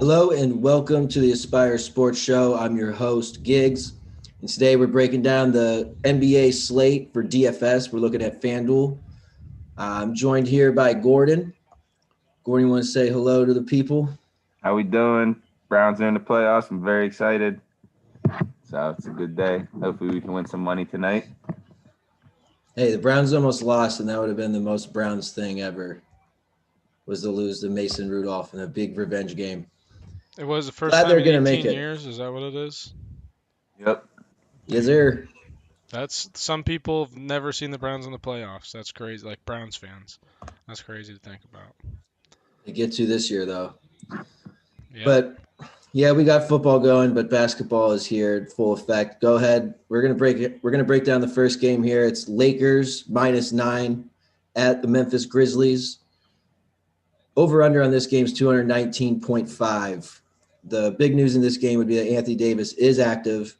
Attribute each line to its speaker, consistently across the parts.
Speaker 1: Hello and welcome to the Aspire Sports Show. I'm your host, Giggs, and today we're breaking down the NBA slate for DFS. We're looking at FanDuel. I'm joined here by Gordon. Gordon, you want to say hello to the people?
Speaker 2: How we doing? Browns are in the playoffs. I'm very excited. So it's a good day. Hopefully we can win some money tonight.
Speaker 1: Hey, the Browns almost lost, and that would have been the most Browns thing ever, was to lose to Mason Rudolph in a big revenge game.
Speaker 3: It was the first
Speaker 1: Glad
Speaker 3: time
Speaker 1: they're
Speaker 3: in
Speaker 1: gonna make
Speaker 3: 18
Speaker 1: it.
Speaker 3: years. Is that what it is?
Speaker 2: Yep.
Speaker 1: Yes, sir.
Speaker 3: That's some people have never seen the Browns in the playoffs. That's crazy. Like Browns fans, that's crazy to think about.
Speaker 1: They get to this year, though.
Speaker 3: Yeah.
Speaker 1: But yeah, we got football going, but basketball is here in full effect. Go ahead. We're gonna break down the first game here. It's Lakers -9 at the Memphis Grizzlies. Over under on this game is 219.5. The big news in this game would be that Anthony Davis is active.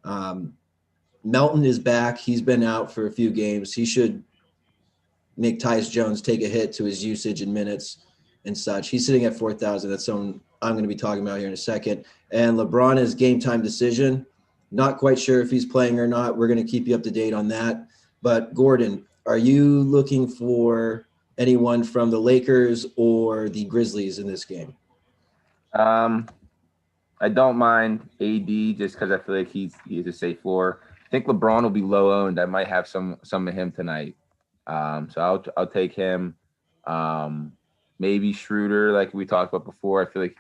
Speaker 1: Melton is back. He's been out for a few games. He should make Tyus Jones take a hit to his usage in minutes and such. He's sitting at 4,000. That's someone I'm going to be talking about here in a second. And LeBron is game time decision. Not quite sure if he's playing or not. We're going to keep you up to date on that. But Gordon, are you looking for anyone from the Lakers or the Grizzlies in this game?
Speaker 2: I don't mind AD just because I feel like he's a safe floor. I think LeBron will be low owned. I might have some of him tonight. So I'll take him. Maybe Schroeder, like we talked about before. I feel like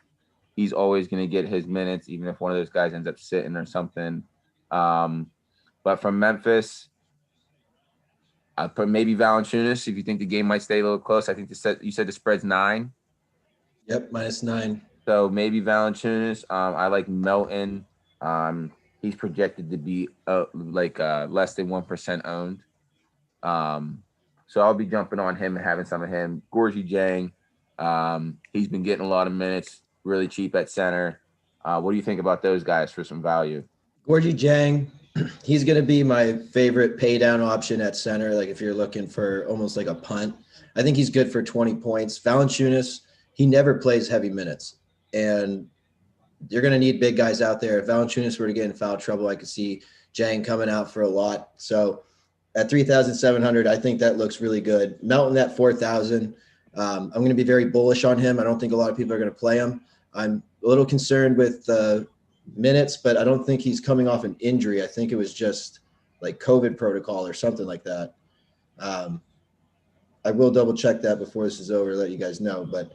Speaker 2: he's always going to get his minutes, even if one of those guys ends up sitting or something. But from Memphis, I'll put maybe Valanciunas if you think the game might stay a little close. I think you said the spread's 9.
Speaker 1: Yep, -9.
Speaker 2: So maybe Valanciunas. I like Melton. He's projected to be less than 1% owned. So I'll be jumping on him and having some of him. Gorgie Jang. He's been getting a lot of minutes, really cheap at center. What do you think about those guys for some value?
Speaker 1: Gorgie Jang, he's going to be my favorite pay down option at center. Like if you're looking for almost like a punt, I think he's good for 20 points. Valanciunas, he never plays heavy minutes, and you're going to need big guys out there. If Valanciunas were to get in foul trouble, I could see Jang coming out for a lot. So at 3,700, I think that looks really good. Melton at 4,000. I'm going to be very bullish on him. I don't think a lot of people are going to play him. I'm a little concerned with minutes, but I don't think he's coming off an injury. I think it was just like COVID protocol or something like that. I will double check that before this is over, let you guys know. But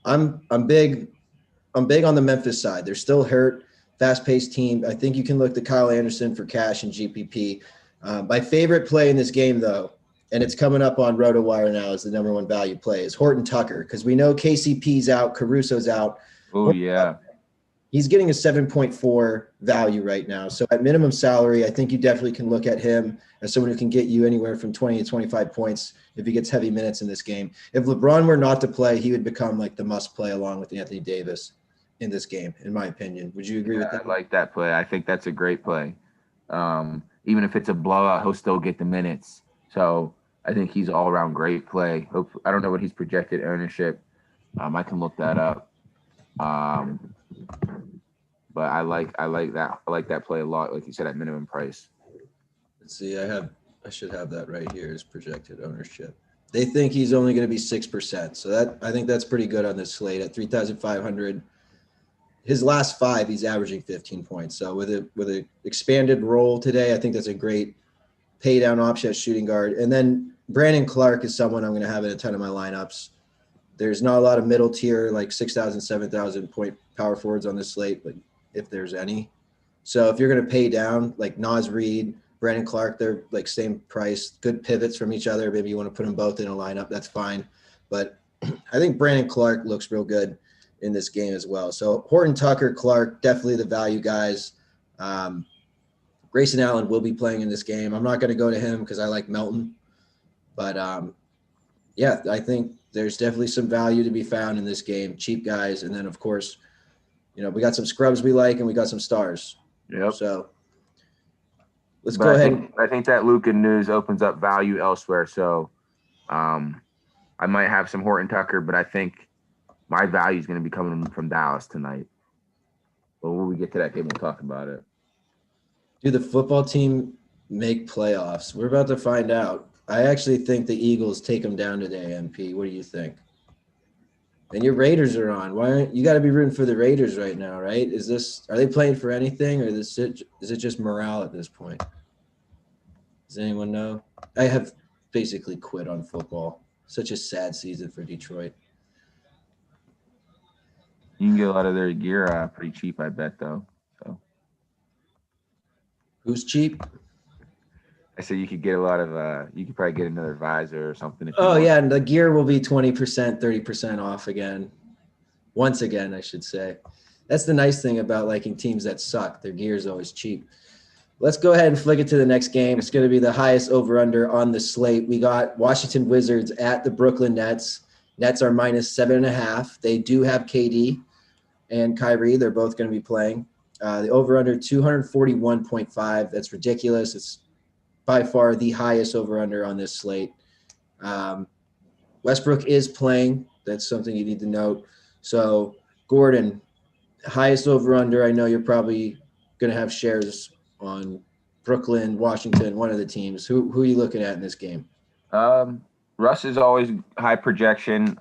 Speaker 1: I'm big on the Memphis side. They're still hurt, fast-paced team. I think you can look to Kyle Anderson for cash and GPP. My favorite play in this game, though, and it's coming up on RotoWire now as the number one value play, is Horton Tucker, because we know KCP's out, Caruso's out.
Speaker 2: Oh, yeah.
Speaker 1: He's getting a 7.4 value right now. So at minimum salary, I think you definitely can look at him as someone who can get you anywhere from 20 to 25 points if he gets heavy minutes in this game. If LeBron were not to play, he would become like the must play along with Anthony Davis in this game, in my opinion. Would you agree with that?
Speaker 2: I like that play. I think that's a great play. Even if it's a blowout, he'll still get the minutes. So I think he's all around great play. I don't know what he's projected ownership. I can look that up. But I like that. I like that play a lot. Like you said, at minimum price.
Speaker 1: Let's see. I should have that right here as projected ownership. They think he's only going to be 6%. So I think that's pretty good on this slate at 3,500. His last 5, he's averaging 15 points. So with a expanded role today, I think that's a great pay down option at shooting guard. And then Brandon Clarke is someone I'm going to have in a ton of my lineups. There's not a lot of middle tier, like 6,000, 7,000 point power forwards on this slate, but if there's any. So if you're going to pay down, like Naz Reid, Brandon Clarke, they're like same price, good pivots from each other. Maybe you want to put them both in a lineup, that's fine. But I think Brandon Clarke looks real good in this game as well. So Horton Tucker, Clarke, definitely the value guys. Grayson Allen will be playing in this game. I'm not going to go to him because I like Melton. But, yeah, I think there's definitely some value to be found in this game. Cheap guys. And then, of course, we got some scrubs we like and we got some stars.
Speaker 2: Yep.
Speaker 1: So let's go ahead.
Speaker 2: I think that Luka news opens up value elsewhere. So I might have some Horton Tucker, but I think my value is going to be coming from Dallas tonight. But when we get to that game, we'll talk about it.
Speaker 1: Do the football team make playoffs? We're about to find out. I actually think the Eagles take them down today, MP. What do you think? And your Raiders are on. Why aren't you got to be rooting for the Raiders right now, right? Are they playing for anything, or is it just morale at this point? Does anyone know? I have basically quit on football. Such a sad season for Detroit.
Speaker 2: You can get a lot of their gear pretty cheap, I bet, though. So
Speaker 1: who's cheap?
Speaker 2: I said you could get a lot of you could probably get another visor or something.
Speaker 1: Yeah, and the gear will be 20%, 30% off again. Once again, I should say. That's the nice thing about liking teams that suck. Their gear is always cheap. Let's go ahead and flick it to the next game. It's going to be the highest over-under on the slate. We got Washington Wizards at the Brooklyn Nets. Nets are -7.5. They do have KD and Kyrie. They're both going to be playing. The over-under 241.5. That's ridiculous. It's by far the highest over-under on this slate. Westbrook is playing. That's something you need to note. So, Gordon, highest over-under. I know you're probably going to have shares on Brooklyn, Washington, one of the teams. Who are you looking at in this game?
Speaker 2: Russ is always high projection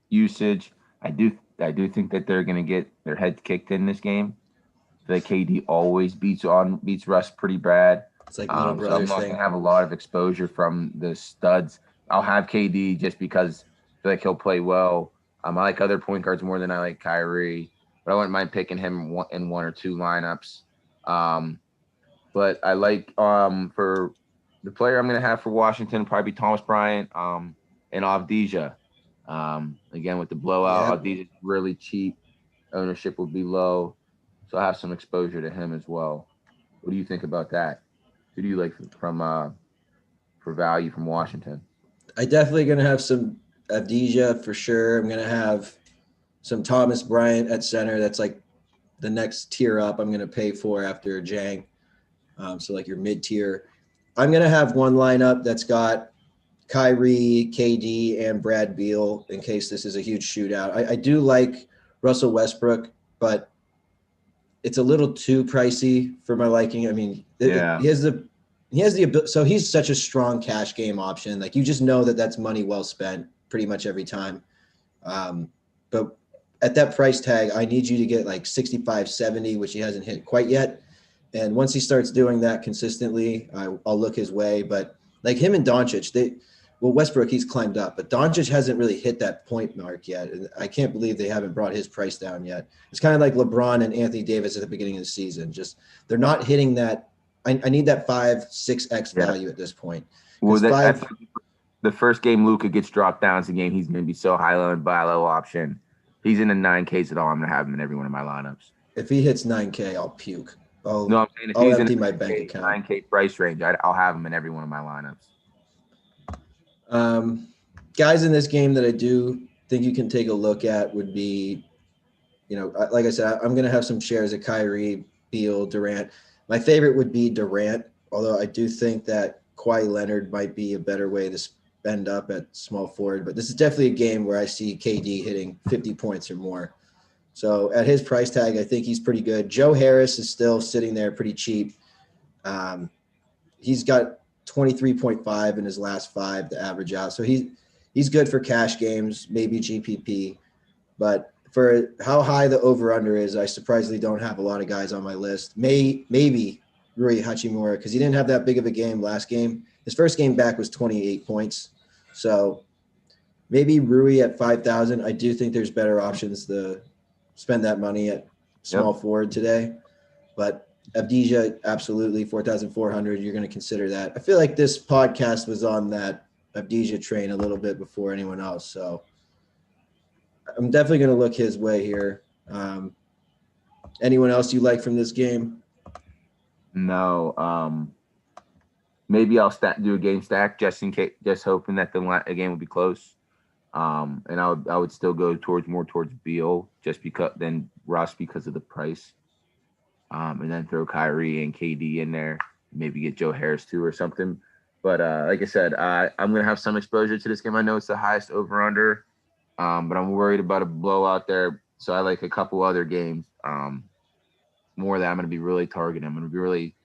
Speaker 2: usage. I do think that they're going to get their heads kicked in this game. The KD always beats Russ pretty bad.
Speaker 1: It's like little brother
Speaker 2: so I'm not
Speaker 1: thing.
Speaker 2: going to have a lot of exposure from the studs. I'll have KD just because I feel like he'll play well. I like other point guards more than I like Kyrie, but I wouldn't mind picking him in one or two lineups. But I like for the player I'm going to have for Washington probably be Thomas Bryant and Avdija. Again, with the blowout, Avdija's really cheap. Ownership will be low. So I have some exposure to him as well. What do you think about that? Who do you like from for value from Washington?
Speaker 1: I definitely going to have some Avdija for sure. I'm going to have some Thomas Bryant at center. That's like the next tier up I'm going to pay for after Jang. So like your mid-tier. I'm going to have one lineup that's got Kyrie, KD, and Brad Beal in case this is a huge shootout. I do like Russell Westbrook, but it's a little too pricey for my liking. I mean, he has the ability. So he's such a strong cash game option. Like you just know that that's money well spent pretty much every time. But at that price tag, I need you to get like 65, 70, which he hasn't hit quite yet. And once he starts doing that consistently, I'll look his way. But like him and Doncic, Westbrook, he's climbed up, but Doncic hasn't really hit that point mark yet. And I can't believe they haven't brought his price down yet. It's kind of like LeBron and Anthony Davis at the beginning of the season. Just they're not hitting that. I need that 5-6x value at this point.
Speaker 2: Well, the first game Luka gets dropped down is the game he's going to be so high low and buy low option. He's in the 9Ks at all. I'm going to have him in every one of my lineups.
Speaker 1: If he hits 9K, I'll puke.
Speaker 2: I'm saying if he's in my bank account. 9K price range, I'll have him in every one of my lineups.
Speaker 1: Guys in this game that I do think you can take a look at would be, like I said, I'm going to have some shares of Kyrie, Beal, Durant. My favorite would be Durant, although I do think that Kawhi Leonard might be a better way to spend up at small forward. But this is definitely a game where I see KD hitting 50 points or more. So at his price tag, I think he's pretty good. Joe Harris is still sitting there pretty cheap. He's got 23.5 in his last 5 to average out. So he's good for cash games, maybe GPP. But for how high the over-under is, I surprisingly don't have a lot of guys on my list. Maybe Rui Hachimura, because he didn't have that big of a game last game. His first game back was 28 points. So maybe Rui at 5,000. I do think there's better options to spend that money at small forward today. But Avdija, absolutely, 4,400. You're going to consider that. I feel like this podcast was on that Avdija train a little bit before anyone else. So I'm definitely going to look his way here. Anyone else you like from this game?
Speaker 2: No. Maybe I'll do a game stack just in case, just hoping that the game will be close. And I would still go more towards Beal just because then Russ because of the price. And then throw Kyrie and KD in there, maybe get Joe Harris too or something. But like I said, I'm going to have some exposure to this game. I know it's the highest over-under. but I'm worried about a blowout there. So I like a couple other games more that I'm going to be really targeting. I'm going to be really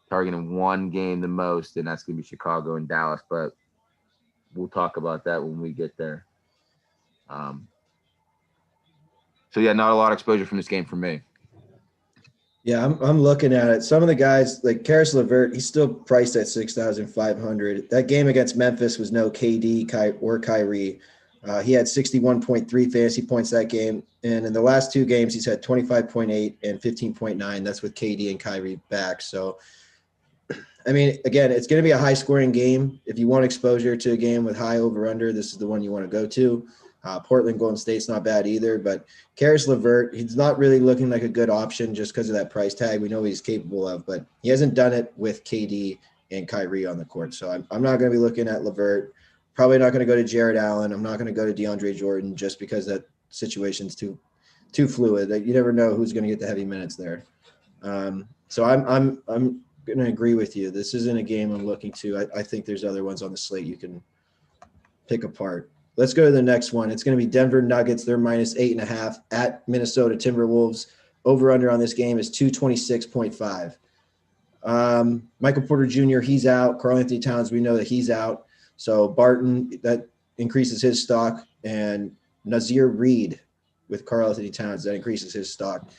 Speaker 2: targeting one game the most, and that's going to be Chicago and Dallas. But we'll talk about that when we get there. So yeah, not a lot of exposure from this game for me.
Speaker 1: Yeah, I'm looking at it. Some of the guys like Karis LeVert, he's still priced at 6,500. That game against Memphis was no KD or Kyrie. He had 61.3 fantasy points that game, and in the last two games, he's had 25.8 and 15.9. That's with KD and Kyrie back. So, I mean, again, it's going to be a high-scoring game. If you want exposure to a game with high over/under, this is the one you want to go to. Portland Golden State's not bad either, but Karis LeVert, he's not really looking like a good option just because of that price tag. We know what he's capable of, but he hasn't done it with KD and Kyrie on the court. So I'm not going to be looking at LeVert. Probably not going to go to Jared Allen. I'm not going to go to DeAndre Jordan just because that situation's too fluid. You never know who's going to get the heavy minutes there. So I'm going to agree with you. This isn't a game I'm looking to. I think there's other ones on the slate you can pick apart. Let's go to the next one. It's going to be Denver Nuggets. They're minus 8.5 at Minnesota Timberwolves. Over/under on this game is 226.5. Michael Porter Jr., he's out. Karl-Anthony Towns, we know that he's out. So Barton, that increases his stock. And Nazir Reed with Karl-Anthony Towns, that increases his stock.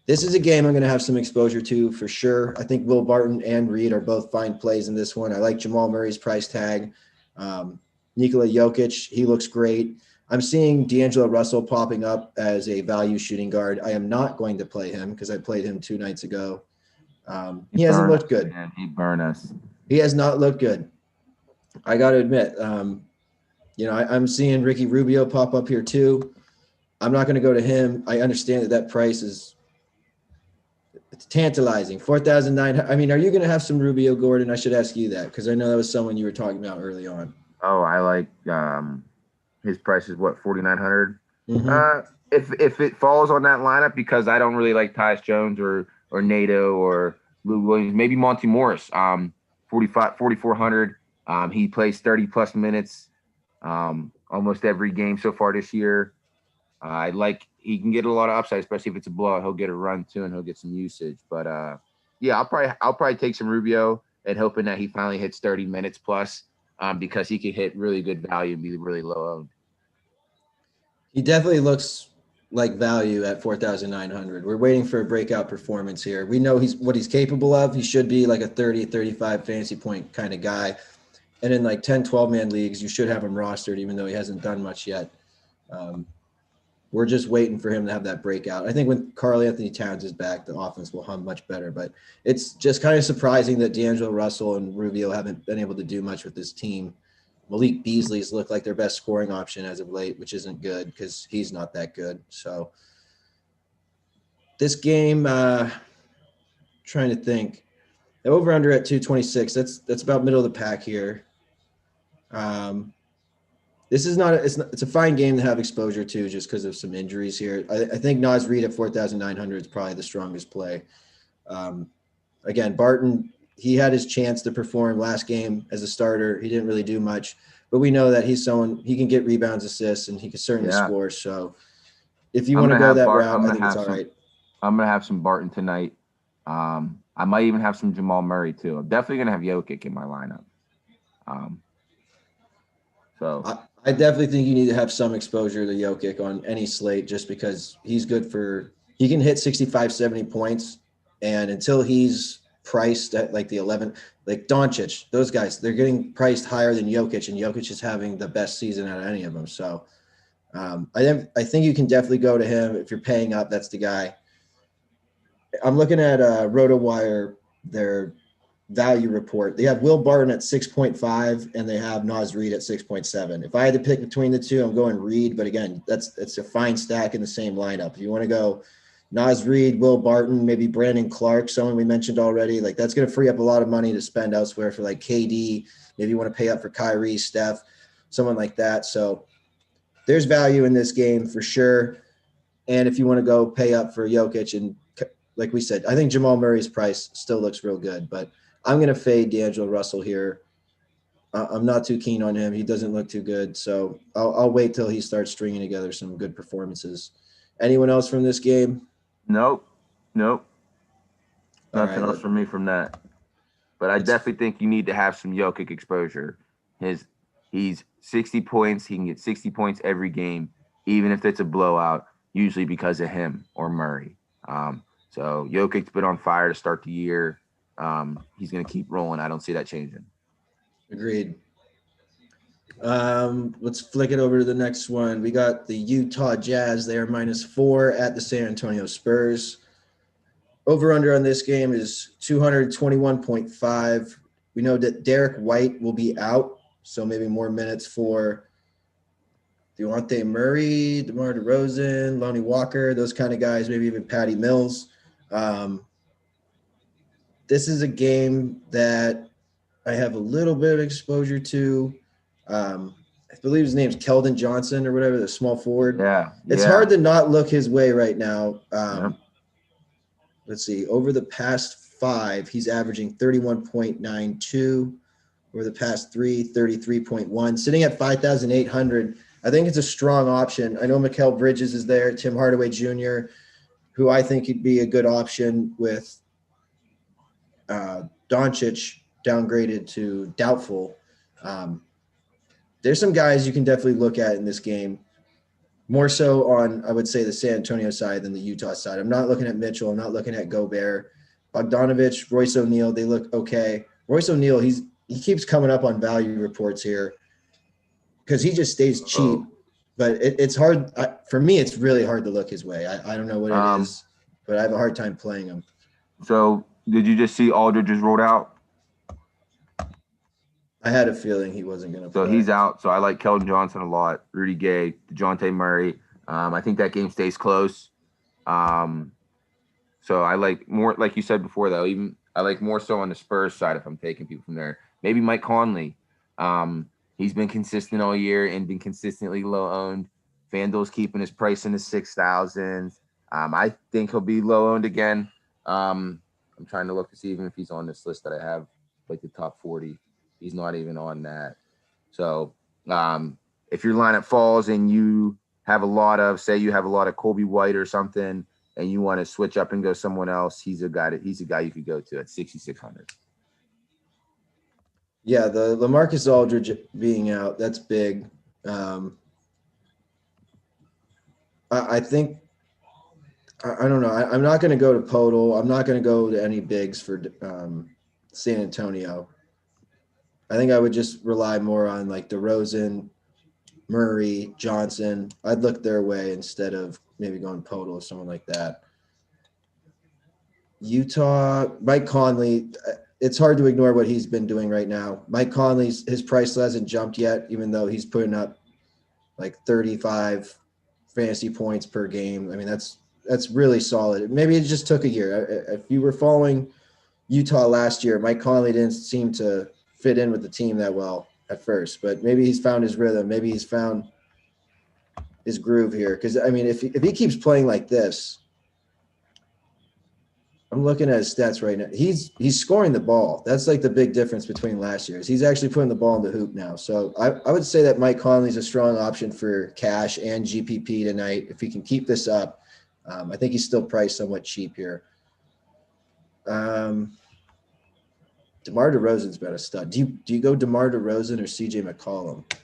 Speaker 1: This is a game I'm going to have some exposure to for sure. I think Will Barton and Reed are both fine plays in this one. I like Jamal Murray's price tag. Nikola Jokic, he looks great. I'm seeing D'Angelo Russell popping up as a value shooting guard. I am not going to play him because I played him 2 nights ago. He hasn't looked good.
Speaker 2: Man, he burned us.
Speaker 1: He has not looked good. I got to admit, I'm seeing Ricky Rubio pop up here too. I'm not going to go to him. I understand that price is it's tantalizing. 4,900. I mean, are you going to have some Rubio, Gordon? I should ask you that because I know that was someone you were talking about early on.
Speaker 2: Oh, I like his price is what, 4,900?
Speaker 1: Mm-hmm.
Speaker 2: If it falls on that lineup, because I don't really like Tyus Jones or Nato or Lou Williams, maybe Monty Morris, 4,400. He plays 30 plus minutes almost every game so far this year. He can get a lot of upside, especially if it's a blowout. He'll get a run too, and he'll get some usage. But yeah, I'll probably take some Rubio and hoping that he finally hits 30 minutes plus. Because he could hit really good value and be really low owned.
Speaker 1: He definitely looks like value at 4,900. We're waiting for a breakout performance here. We know what he's capable of. He should be like a 30, 35 fantasy point kind of guy. And in like 10, 12-man leagues, you should have him rostered, even though he hasn't done much yet. We're just waiting for him to have that breakout. I think when Karl-Anthony Towns is back, the offense will hum much better. But it's just kind of surprising that D'Angelo Russell and Rubio haven't been able to do much with this team. Malik Beasley's looked like their best scoring option as of late, which isn't good because he's not that good. So this game, trying to think. The over-under at 226, that's about middle of the pack here. This is it's a fine game to have exposure to just because of some injuries here. I think Naz Reid at 4,900 is probably the strongest play. Again, Barton, he had his chance to perform last game as a starter. He didn't really do much, but we know that he's someone he can get rebounds, assists, and he can certainly score. So if you want to go that route, I think it's all right.
Speaker 2: I'm going to have some Barton tonight. I might even have some Jamal Murray too. I'm definitely going to have Jokic in my lineup.
Speaker 1: I definitely think you need to have some exposure to Jokic on any slate just because he's good he can hit 65, 70 points. And until he's priced at like the 11, like Doncic, those guys, they're getting priced higher than Jokic, and Jokic is having the best season out of any of them. So I think you can definitely go to him. If you're paying up, that's the guy. I'm looking at RotoWire, their value report. They have Will Barton at 6.5 and they have Naz Reid at 6.7. If I had to pick between the two, I'm going Reid, but again, it's a fine stack in the same lineup. If you want to go Naz Reid, Will Barton, maybe Brandon Clarke, someone we mentioned already, like that's going to free up a lot of money to spend elsewhere for like KD. Maybe you want to pay up for Kyrie, Steph, someone like that. So there's value in this game for sure. And if you want to go pay up for Jokic, and like we said, I think Jamal Murray's price still looks real good, but I'm going to fade D'Angelo Russell here. I'm not too keen on him. He doesn't look too good. So I'll wait till he starts stringing together some good performances. Anyone else from this game?
Speaker 2: Nope.
Speaker 1: All
Speaker 2: Nothing
Speaker 1: right,
Speaker 2: else from me from that. But I definitely think you need to have some Jokic exposure. He's 60 points. He can get 60 points every game, even if it's a blowout, usually because of him or Murray. So Jokic's been on fire to start the year. He's going to keep rolling. I don't see that changing.
Speaker 1: Agreed. Let's flick it over to the next one. We got the Utah Jazz. They are -4 at the San Antonio Spurs. Over-under on this game is 221.5. We know that Derek White will be out, so maybe more minutes for Dejounte Murray, DeMar DeRozan, Lonnie Walker, those kind of guys, maybe even Patty Mills. This is a game that I have a little bit of exposure to. I believe his name's Keldon Johnson or whatever, the small forward.
Speaker 2: Yeah.
Speaker 1: It's hard to not look his way right now. Let's see. Over the past 5, he's averaging 31.92. Over the past 3, 33.1. Sitting at 5,800. I think it's a strong option. I know Mikal Bridges is there, Tim Hardaway Jr., who I think he'd be a good option with Doncic downgraded to doubtful. There's some guys you can definitely look at in this game, more so on, I would say, the San Antonio side than the Utah side. I'm not looking at Mitchell. I'm not looking at Gobert. Bogdanovich, Royce O'Neal, they look okay. Royce O'Neal, he keeps coming up on value reports here because he just stays cheap. But it's hard. For me, it's really hard to look his way. I don't know what it is, but I have a hard time playing him.
Speaker 2: So did you just see Aldridge just rolled out?
Speaker 1: I had a feeling he wasn't going to play.
Speaker 2: So he's out. So I like Keldon Johnson a lot, Rudy Gay, DeJounte Murray. I think that game stays close. So I like more, like you said before, though, even I like more so on the Spurs side if I'm taking people from there. Maybe Mike Conley. He's been consistent all year and been consistently low-owned. FanDuel's keeping his price in the 6,000s. I think he'll be low-owned again. I'm trying to look to see even if he's on this list that I have, like the top 40. He's not even on that. So if your lineup falls and you have a lot of, say you have a lot of Coby White or something, and you want to switch up and go someone else, he's a guy you could go to at 6,600.
Speaker 1: Yeah, the LaMarcus Aldridge being out, that's big. I think I don't know. I'm not going to go to Podol. I'm not going to go to any bigs for San Antonio. I think I would just rely more on like DeRozan, Murray, Johnson. I'd look their way instead of maybe going Podol or someone like that. Utah, Mike Conley, it's hard to ignore what he's been doing right now. Mike Conley's, his price hasn't jumped yet, even though he's putting up like 35 fantasy points per game. I mean, that's really solid. Maybe it just took a year. If you were following Utah last year, Mike Conley didn't seem to fit in with the team that well at first, but maybe he's found his rhythm. Maybe he's found his groove here. Because, I mean, if he keeps playing like this, I'm looking at his stats right now. He's scoring the ball. That's like the big difference between last year's. He's actually putting the ball in the hoop now. So I would say that Mike Conley's a strong option for cash and GPP tonight. If he can keep this up, I think he's still priced somewhat cheap here. DeMar DeRozan's been a stud. Do you go DeMar DeRozan or CJ McCollum?
Speaker 2: I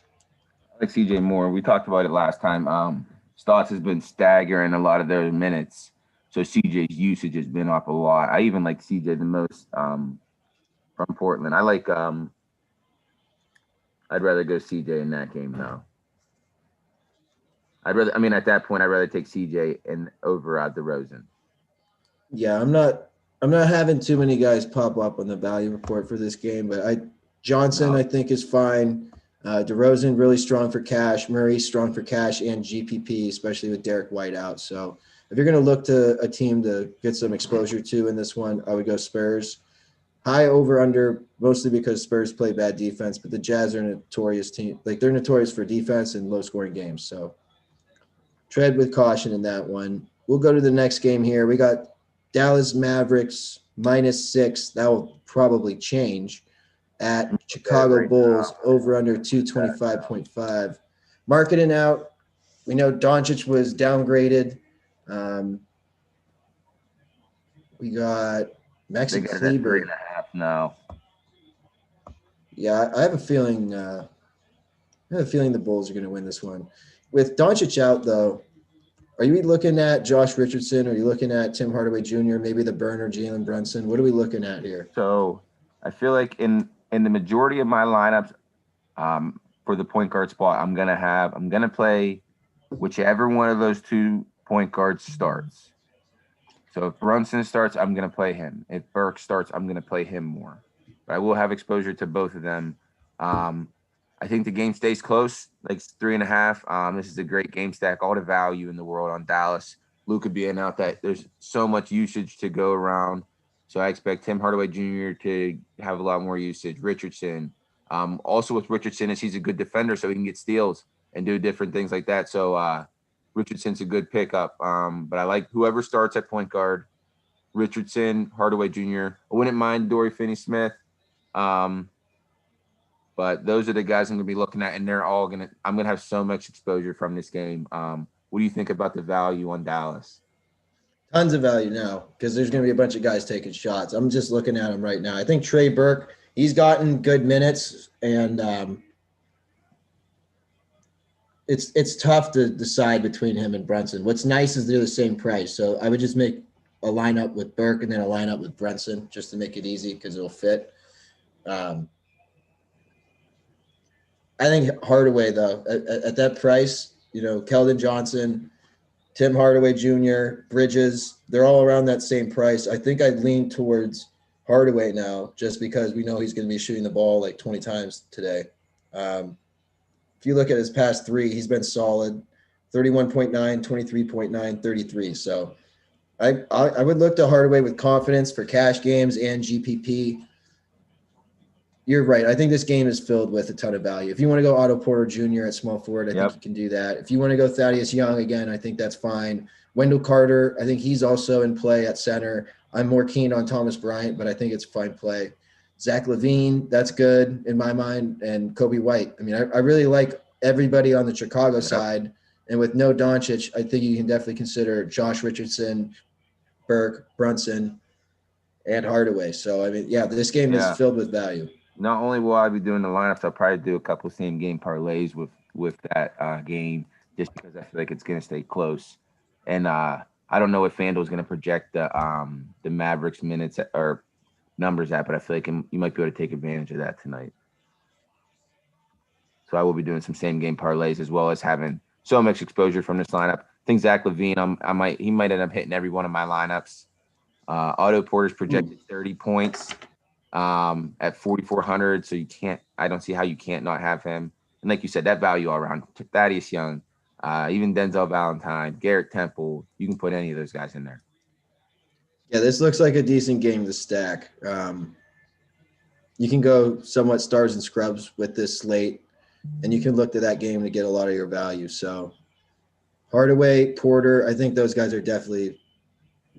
Speaker 2: like CJ more. We talked about it last time. Stotts has been staggering a lot of their minutes. So CJ's usage has been up a lot. I even like CJ the most from Portland. I like I'd rather go CJ in that game though. At that point I'd rather take CJ and over DeRozan.
Speaker 1: Yeah, I'm not having too many guys pop up on the value report for this game, but Johnson I think is fine. DeRozan really strong for cash. Murray strong for cash and GPP, especially with Derek White out. So if you're going to look to a team to get some exposure to in this one, I would go Spurs. High over under, mostly because Spurs play bad defense, but the Jazz are a notorious team. Like they're notorious for defense and low scoring games. So tread with caution in that one. We'll go to the next game here. We got Dallas Mavericks -6. That will probably change at Chicago Bulls over under 225.5. Marketing out. We know Doncic was downgraded. We got Maxi
Speaker 2: They got
Speaker 1: Kleber.
Speaker 2: 3.5 now.
Speaker 1: Yeah, I have a feeling. The Bulls are going to win this one. With Doncic out, though, are you looking at Josh Richardson? Are you looking at Tim Hardaway Jr., maybe the burner Jalen Brunson? What are we looking at here?
Speaker 2: So I feel like in the majority of my lineups, for the point guard spot, I'm gonna play whichever one of those 2 point guards starts. So if Brunson starts, I'm gonna play him. If Burke starts, I'm gonna play him more. But I will have exposure to both of them. I think the game stays close, like 3.5. This is a great game stack, all the value in the world on Dallas. Luka being out, that there's so much usage to go around. So I expect Tim Hardaway Jr. to have a lot more usage. Richardson. Also with Richardson is he's a good defender, so he can get steals and do different things like that. So Richardson's a good pickup. But I like whoever starts at point guard, Richardson, Hardaway Jr. I wouldn't mind Dory Finney-Smith. But those are the guys I'm going to be looking at, and I'm going to have so much exposure from this game. What do you think about the value on Dallas?
Speaker 1: Tons of value now because there's going to be a bunch of guys taking shots. I'm just looking at him right now. I think Trey Burke, he's gotten good minutes, and it's tough to decide between him and Brunson. What's nice is they're the same price. So I would just make a lineup with Burke and then a lineup with Brunson just to make it easy because it'll fit. I think Hardaway, though, at that price, Keldon Johnson, Tim Hardaway Jr., Bridges, they're all around that same price. I think I'd lean towards Hardaway now just because we know he's going to be shooting the ball like 20 times today. If you look at his past 3, he's been solid, 31.9, 23.9, 33. So I would look to Hardaway with confidence for cash games and GPP. You're right. I think this game is filled with a ton of value. If you want to go Otto Porter Jr. at small forward, I think you can do that. If you want to go Thaddeus Young again, I think that's fine. Wendell Carter, I think he's also in play at center. I'm more keen on Thomas Bryant, but I think it's fine play. Zach LaVine, that's good in my mind, and Coby White. I mean, I really like everybody on the Chicago side, and with no Doncic, I think you can definitely consider Josh Richardson, Burke, Brunson, and Hardaway. So, I mean, this game is filled with value.
Speaker 2: Not only will I be doing the lineups, I'll probably do a couple of same game parlays with that game just because I feel like it's going to stay close. And I don't know what FanDuel is going to project the Mavericks minutes or numbers at, but I feel like you might be able to take advantage of that tonight. So I will be doing some same game parlays as well as having so much exposure from this lineup. I think Zach LaVine, he might end up hitting every one of my lineups. Otto Porter's projected 30 points. At 4,400, so I don't see how you can't not have him. And like you said, that value all around. Thaddeus Young, even Denzel Valentine, Garrett Temple, you can put any of those guys in there.
Speaker 1: Yeah, this looks like a decent game to stack. You can go somewhat stars and scrubs with this slate, and you can look to that game to get a lot of your value. So Hardaway, Porter, I think those guys are definitely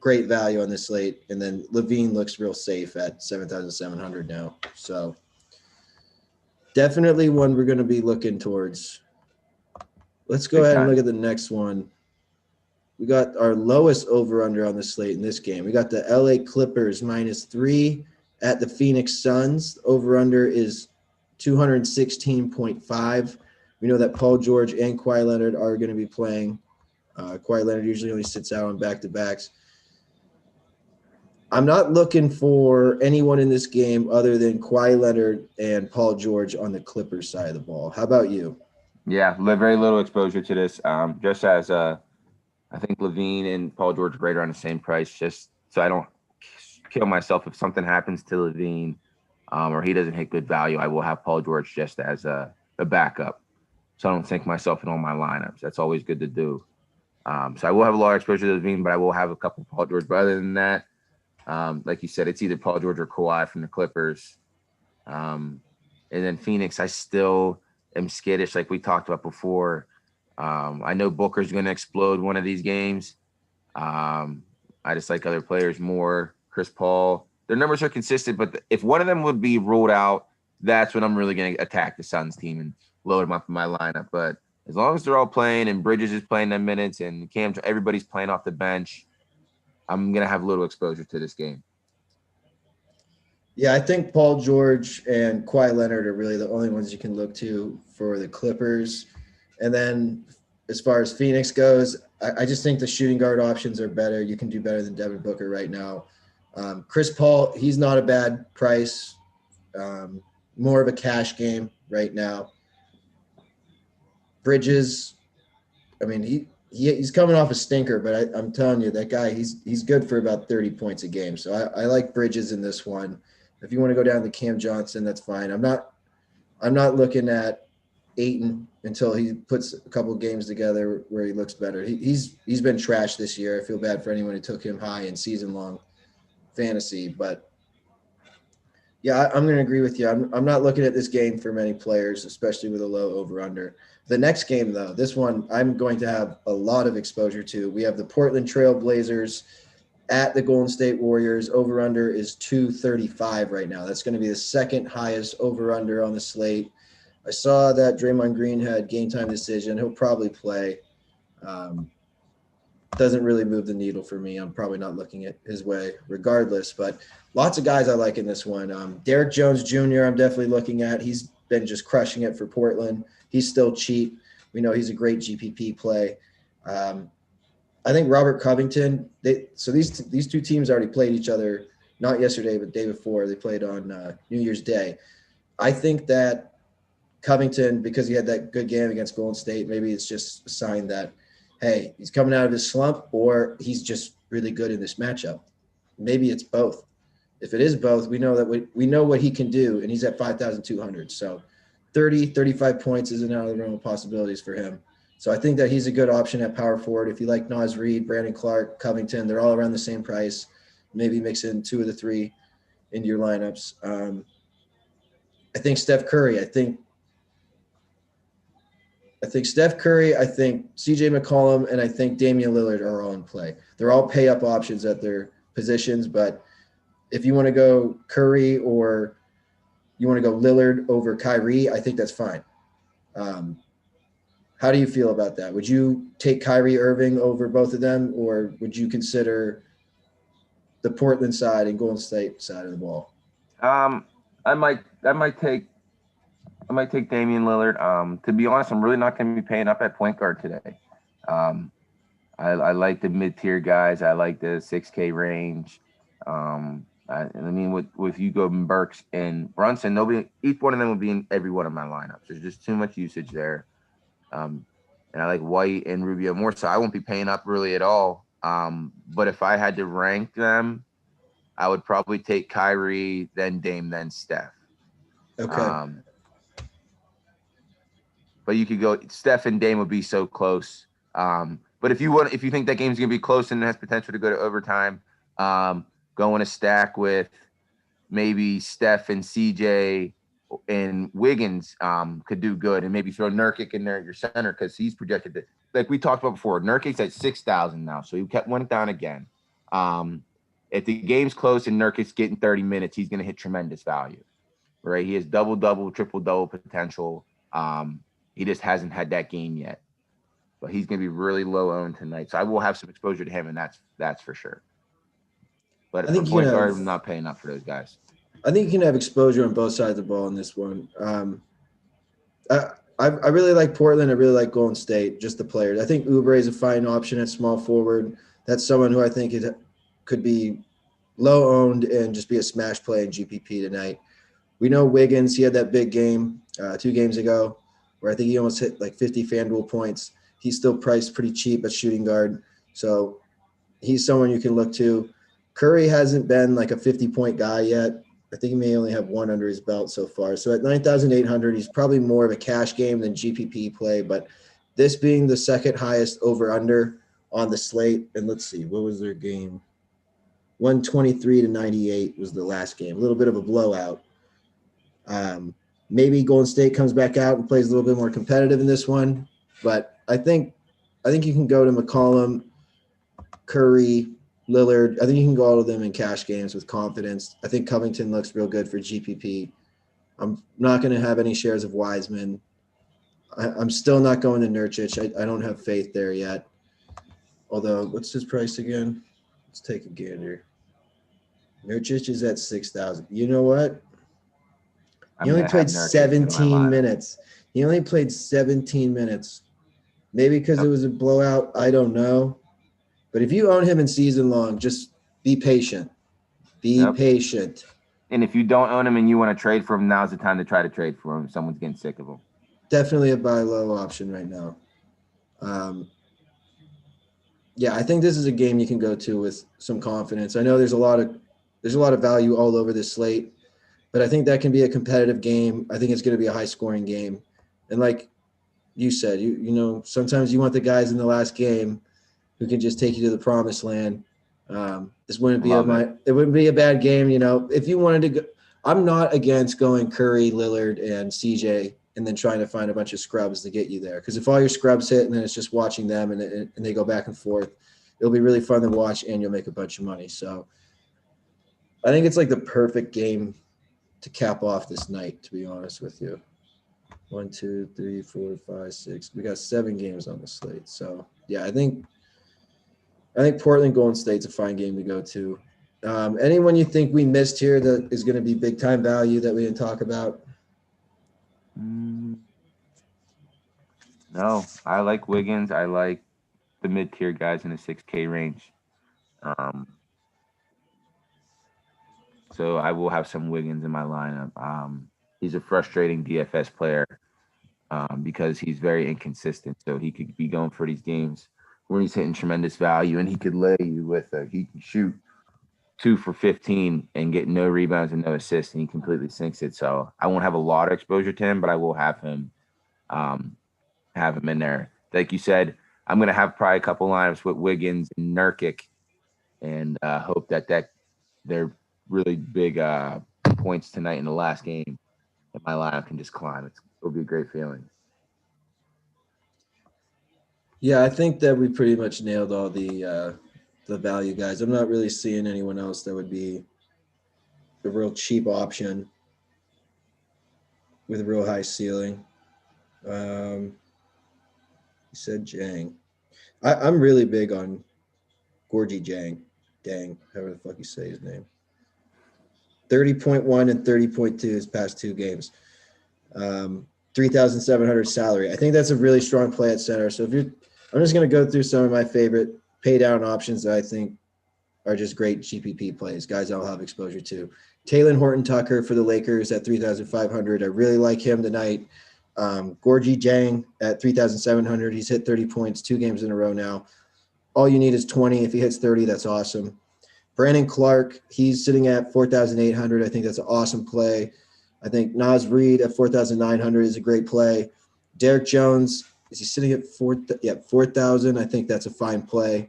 Speaker 1: great value on this slate. And then LaVine looks real safe at 7,700 now. So definitely one we're going to be looking towards. Let's go ahead and look at the next one. We got our lowest over-under on the slate in this game. We got the LA Clippers -3 at the Phoenix Suns. Over-under is 216.5. We know that Paul George and Kawhi Leonard are going to be playing. Kawhi Leonard usually only sits out on back-to-backs. I'm not looking for anyone in this game other than Kawhi Leonard and Paul George on the Clippers side of the ball. How about you?
Speaker 2: Yeah, very little exposure to this. Just as I think LaVine and Paul George are right around the same price, just so I don't kill myself if something happens to LaVine or he doesn't hit good value. I will have Paul George just as a backup, so I don't sink myself in all my lineups. That's always good to do. So I will have a lot of exposure to LaVine, but I will have a couple Paul George. But other than that, like you said, it's either Paul George or Kawhi from the Clippers. And then Phoenix, I still am skittish like we talked about before. I know Booker's going to explode one of these games. I just like other players more. Chris Paul, their numbers are consistent, but if one of them would be ruled out, that's when I'm really going to attack the Suns team and load them up in my lineup. But as long as they're all playing and Bridges is playing them minutes and everybody's playing off the bench, I'm going to have little exposure to this game.
Speaker 1: Yeah, I think Paul George and Kawhi Leonard are really the only ones you can look to for the Clippers. And then as far as Phoenix goes, I just think the shooting guard options are better. You can do better than Devin Booker right now. Chris Paul, he's not a bad price. More of a cash game right now. Bridges, I mean, he's coming off a stinker, but I'm telling you, that guy, he's good for about 30 points a game. So I like Bridges in this one. If you want to go down to Cam Johnson, that's fine. I'm not looking at Ayton until he puts a couple games together where he looks better. He's been trashed this year. I feel bad for anyone who took him high in season-long fantasy, but yeah, I'm going to agree with you. I'm not looking at this game for many players, especially with a low over-under. The next game, though, this one I'm going to have a lot of exposure to. We have the Portland Trail Blazers at the Golden State Warriors. Over-under is 235 right now. That's going to be the second highest over-under on the slate. I saw that Draymond Green had game time decision. He'll probably play. Doesn't really move the needle for me. I'm probably not looking at his way regardless, but lots of guys I like in this one. Derek Jones Jr. I'm definitely looking at. He's been just crushing it for Portland. He's still cheap. We know he's a great GPP play. I think Robert Covington, these two teams already played each other, not yesterday, but the day before. They played on New Year's Day. I think that Covington, because he had that good game against Golden State, maybe it's just a sign that, hey, he's coming out of his slump, or he's just really good in this matchup. Maybe it's both. If it is both, we know that we know what he can do, and he's at 5,200. So 35 points isn't out of the realm of possibilities for him. So I think that he's a good option at power forward. If you like Naz Reid, Brandon Clarke, Covington, they're all around the same price. Maybe mix in two of the three into your lineups. I think Steph Curry. I think Steph Curry, I think CJ McCollum, and I think Damian Lillard are all in play. They're all pay-up options at their positions, but if you want to go Curry or you want to go Lillard over Kyrie, I think that's fine. How do you feel about that? Would you take Kyrie Irving over both of them, or would you consider the Portland side and Golden State side of the ball?
Speaker 2: I might take Damian Lillard. To be honest, I'm really not going to be paying up at point guard today. I like the mid-tier guys. I like the 6K range. I mean, with Hugo and Burks and Brunson, each one of them will be in every one of my lineups. There's just too much usage there. And I like White and Rubio more, so I won't be paying up really at all. But if I had to rank them, I would probably take Kyrie, then Dame, then Steph.
Speaker 1: Okay.
Speaker 2: But you could go Steph and Dame would be so close. But if you think that game's gonna be close and it has potential to go to overtime, go in a stack with maybe Steph and CJ and Wiggins could do good, and maybe throw Nurkic in there at your center because he's projected to, like we talked about before, Nurkic's at 6,000 now, so he went down again. If the game's close and Nurkic's getting 30 minutes, he's gonna hit tremendous value, right? He has double-double, triple-double potential. He just hasn't had that game yet, but he's going to be really low owned tonight. So I will have some exposure to him, and that's for sure. But at point guard, I'm not paying up for those guys.
Speaker 1: I think you can have exposure on both sides of the ball in this one. I really like Portland. I really like Golden State, just the players. I think Oubre is a fine option at small forward. That's someone who I think could be low owned and just be a smash play in GPP tonight. We know Wiggins, he had that big game 2 games ago, where I think he almost hit like 50 FanDuel points. He's still priced pretty cheap at shooting guard. So he's someone you can look to. Curry hasn't been like a 50-point guy yet. I think he may only have 1 under his belt so far. So at 9,800, he's probably more of a cash game than GPP play. But this being the second highest over-under on the slate, and let's see, what was their game? 123-98 was the last game. A little bit of a blowout. Maybe Golden State comes back out and plays a little bit more competitive in this one, but I think you can go to McCollum, Curry, Lillard. I think you can go all of them in cash games with confidence. I think Covington looks real good for GPP. I'm not going to have any shares of Wiseman. I'm still not going to Nurkic. I don't have faith there yet. Although, what's his price again? Let's take a gander. Nurkic is at 6,000. You know what? He only played 17 minutes. He only played 17 minutes. Maybe because it was a blowout. I don't know. But if you own him in season long, just be patient. Be patient.
Speaker 2: And if you don't own him and you want to trade for him, now's the time to try to trade for him. Someone's getting sick of him.
Speaker 1: Definitely a buy low option right now. Yeah, I think this is a game you can go to with some confidence. I know there's a lot of value all over this slate, but I think that can be a competitive game. I think it's going to be a high scoring game. And like you said, you know, sometimes you want the guys in the last game who can just take you to the promised land. This wouldn't be it wouldn't be a bad game, you know. If you wanted to go, I'm not against going Curry, Lillard, and CJ and then trying to find a bunch of scrubs to get you there. Because if all your scrubs hit and then it's just watching them and they go back and forth, it'll be really fun to watch and you'll make a bunch of money. So I think it's like the perfect game to cap off this night, to be honest with you. 1, 2, 3, 4, 5, 6. We got 7 games on the slate. So yeah, I think Portland Golden State's a fine game to go to. Anyone you think we missed here that is going to be big time value that we didn't talk about?
Speaker 2: No, I like Wiggins. I like the mid-tier guys in the 6K range. So I will have some Wiggins in my lineup. He's a frustrating DFS player because he's very inconsistent. So he could be going for these games where he's hitting tremendous value, and he could lay you with he can shoot 2 for 15 and get no rebounds and no assists, and he completely sinks it. So I won't have a lot of exposure to him, but I will have him in there. Like you said, I'm going to have probably a couple lineups with Wiggins and Nurkic, and hope that they're really big points tonight in the last game, and my lineup can just climb. It'll be a great feeling.
Speaker 1: Yeah, I think that we pretty much nailed all the value guys. I'm not really seeing anyone else that would be a real cheap option with a real high ceiling. You said Jang. I'm really big on Gorgie Jang. Dang, however the fuck you say his name. 30.1 and 30.2 his past 2 games. 3,700 salary. I think that's a really strong play at center. So I'm just going to go through some of my favorite pay down options that I think are just great GPP plays, guys I'll have exposure to. Taylor Horton Tucker for the Lakers at 3,500. I really like him tonight. Gorgie Jang at 3,700. He's hit 30 points 2 games in a row now. All you need is 20. If he hits 30, that's awesome. Brandon Clarke, he's sitting at 4,800. I think that's an awesome play. I think Naz Reid at 4,900 is a great play. Derek Jones, is he sitting at 4,000? I think that's a fine play.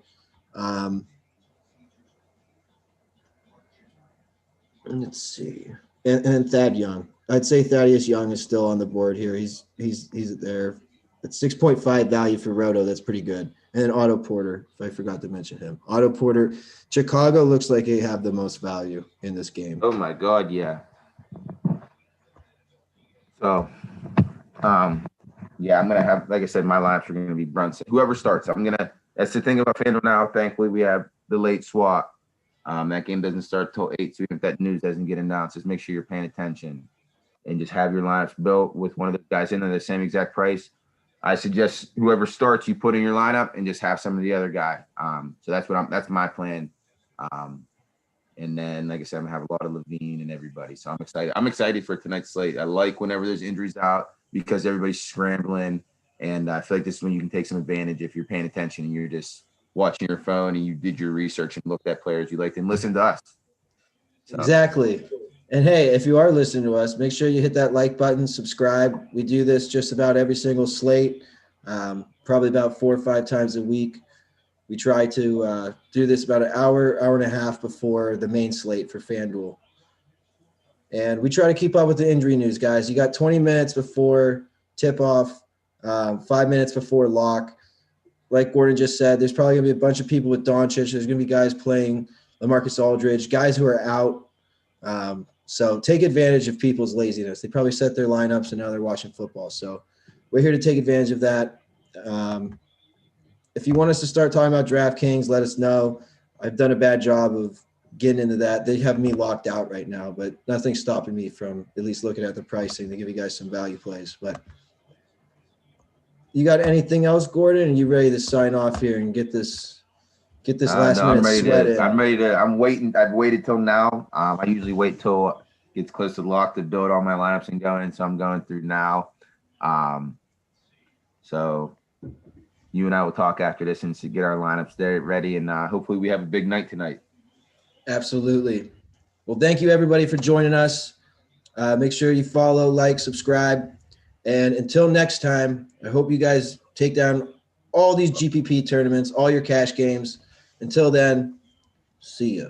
Speaker 1: Let's see. And Thad Young. I'd say Thaddeus Young is still on the board here. He's there. It's 6.5 value for Roto. That's pretty good. And then Otto Porter, if I forgot to mention him. Otto Porter, Chicago looks like they have the most value in this game.
Speaker 2: Oh my God, yeah. So, yeah, I'm gonna have, like I said, my lineups are gonna be Brunson. Whoever starts, that's the thing about FanDuel now. Thankfully, we have the late swap. That game doesn't start till 8, so even if that news doesn't get announced, just make sure you're paying attention and just have your lineups built with one of the guys in at the same exact price. I suggest whoever starts, you put in your lineup and just have some of the other guy. So that's my plan. And then, like I said, I'm gonna have a lot of LaVine and everybody. So I'm excited. I'm excited for tonight's slate. I like whenever there's injuries out because everybody's scrambling, and I feel like this is when you can take some advantage if you're paying attention and you're just watching your phone and you did your research and looked at players you liked and listened to us. So.
Speaker 1: Exactly. And hey, if you are listening to us, make sure you hit that like button, subscribe. We do this just about every single slate, probably about 4 or 5 times a week. We try to do this about an hour and a half before the main slate for FanDuel. And we try to keep up with the injury news, guys. You got 20 minutes before tip-off, 5 minutes before lock. Like Gordon just said, there's probably going to be a bunch of people with Doncic. There's going to be guys playing Lamarcus Aldridge, guys who are out. So take advantage of people's laziness. They probably set their lineups and now they're watching football. So we're here to take advantage of that. If you want us to start talking about DraftKings, let us know. I've done a bad job of getting into that. They have me locked out right now, but nothing's stopping me from at least looking at the pricing to give you guys some value plays. But you got anything else, Gordon? Are you ready to sign off here and get this last
Speaker 2: no,
Speaker 1: minute sweat in?
Speaker 2: I'm waiting. I've waited till now. I usually wait till it gets close to lock to build all my lineups and going. So I'm going through now. So you and I will talk after this and get our lineups there ready. And hopefully we have a big night tonight.
Speaker 1: Absolutely. Well, thank you everybody for joining us. Make sure you follow, like, subscribe. And until next time, I hope you guys take down all these GPP tournaments, all your cash games. Until then, see ya.